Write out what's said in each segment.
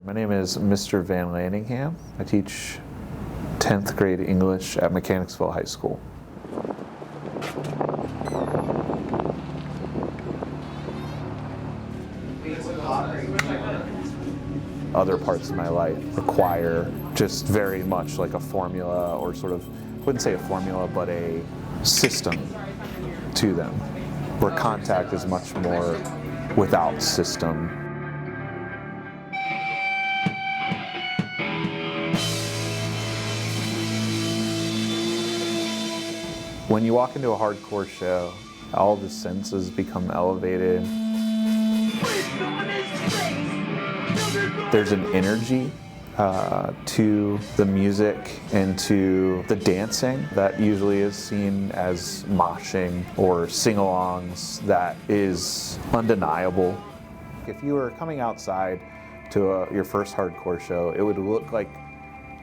My name is Mr. Van Lanningham. I teach 10th grade English at Mechanicsville High School. Other parts of my life require just very much like a formula, or sort of, I wouldn't say a formula, but a system to them, where contact is much more without system. When you walk into a hardcore show, all the senses become elevated. There's an energy to the music and to the dancing that usually is seen as moshing or sing-alongs that is undeniable. If you were coming outside to your first hardcore show, it would look like,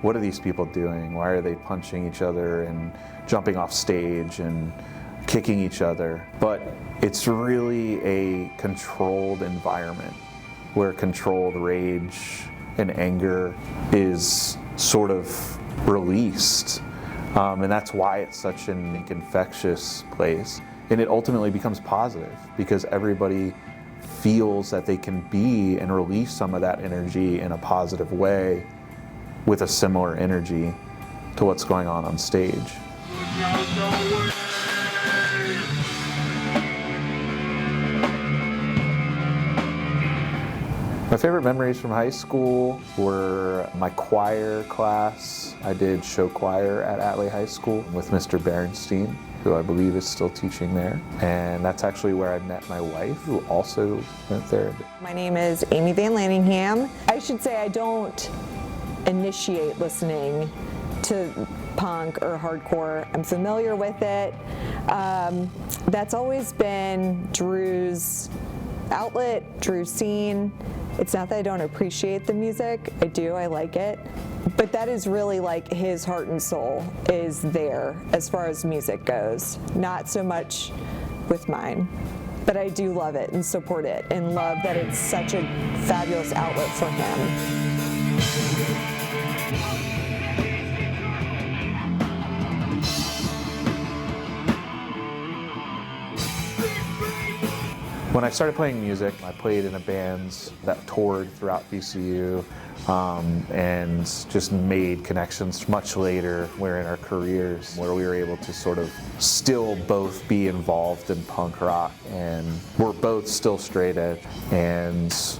what are these people doing? Why are they punching each other and jumping off stage and kicking each other? But it's really a controlled environment where controlled rage and anger is sort of released. And that's why it's such an infectious place. And it ultimately becomes positive because everybody feels that they can be and release some of that energy in a positive way with a similar energy to what's going on stage. My favorite memories from high school were my choir class. I did show choir at Atlee High School with Mr. Berenstein, who I believe is still teaching there. And that's actually where I met my wife, who also went there. My name is Amy Van Lanningham. I should say I don't initiate listening to punk or hardcore. I'm familiar with it. That's always been Drew's outlet, Drew's scene. It's not that I don't appreciate the music. I do, I like it. But that is really like his heart and soul is there as far as music goes. Not so much with mine. But I do love it and support it and love that it's such a fabulous outlet for him. When I started playing music, I played in a band that toured throughout VCU and just made connections much later where in our careers where we were able to sort of still both be involved in punk rock, and we're both still straight edge, and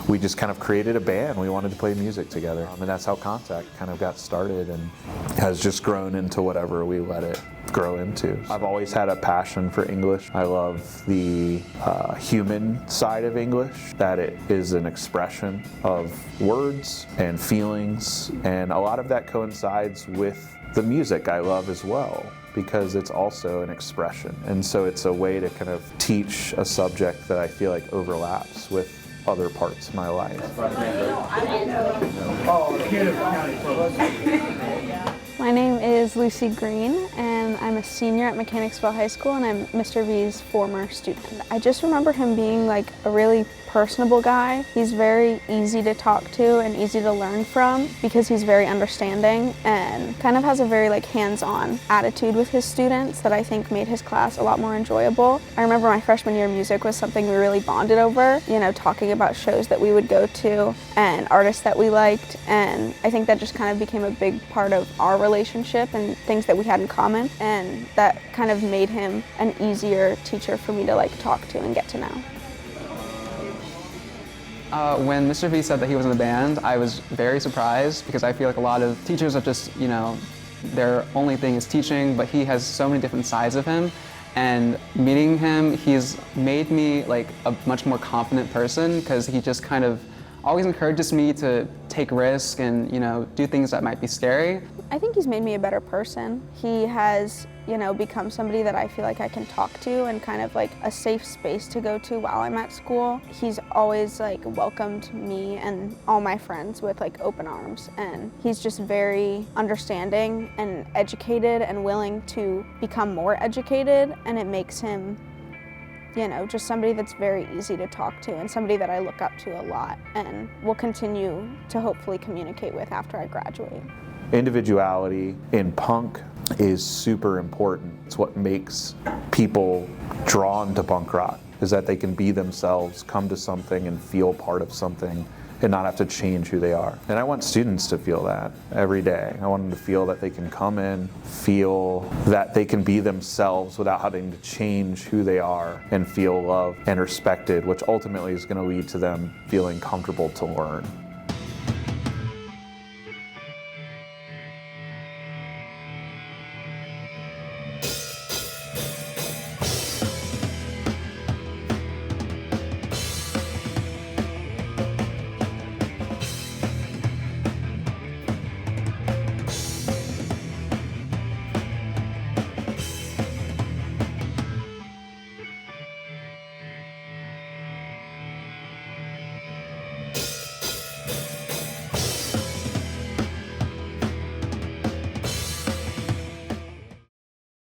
we just kind of created a band. We wanted to play music together, and that's how Contact kind of got started and has just grown into whatever we let it grow into. I've always had a passion for English. I love the human side of English, that it is an expression of words and feelings, and a lot of that coincides with the music I love as well, because it's also an expression. And so it's a way to kind of teach a subject that I feel like overlaps with other parts of my life. My name is Lucy Green, and I'm a senior at Mechanicsville High School, and I'm Mr. V's former student. I just remember him being like a really personable guy. He's very easy to talk to and easy to learn from because he's very understanding and kind of has a very like hands-on attitude with his students that I think made his class a lot more enjoyable. I remember my freshman year music was something we really bonded over, you know, talking about shows that we would go to and artists that we liked, and I think that just kind of became a big part of our relationship and things that we had in common, and that kind of made him an easier teacher for me to like talk to and get to know. When Mr. V said that he was in the band, I was very surprised because I feel like a lot of teachers are just, you know, their only thing is teaching, but he has so many different sides of him. And meeting him, he's made me like a much more confident person because he just kind of always encourages me to take risks and, you know, do things that might be scary. I think he's made me a better person. He has, you know, become somebody that I feel like I can talk to and kind of like a safe space to go to while I'm at school. He's always like welcomed me and all my friends with like open arms, and he's just very understanding and educated and willing to become more educated, and it makes him you know, just somebody that's very easy to talk to and somebody that I look up to a lot and will continue to hopefully communicate with after I graduate. Individuality in punk is super important. It's what makes people drawn to punk rock, is that they can be themselves, come to something and feel part of something and not have to change who they are. And I want students to feel that every day. I want them to feel that they can come in, feel that they can be themselves without having to change who they are, and feel loved and respected, which ultimately is going to lead to them feeling comfortable to learn.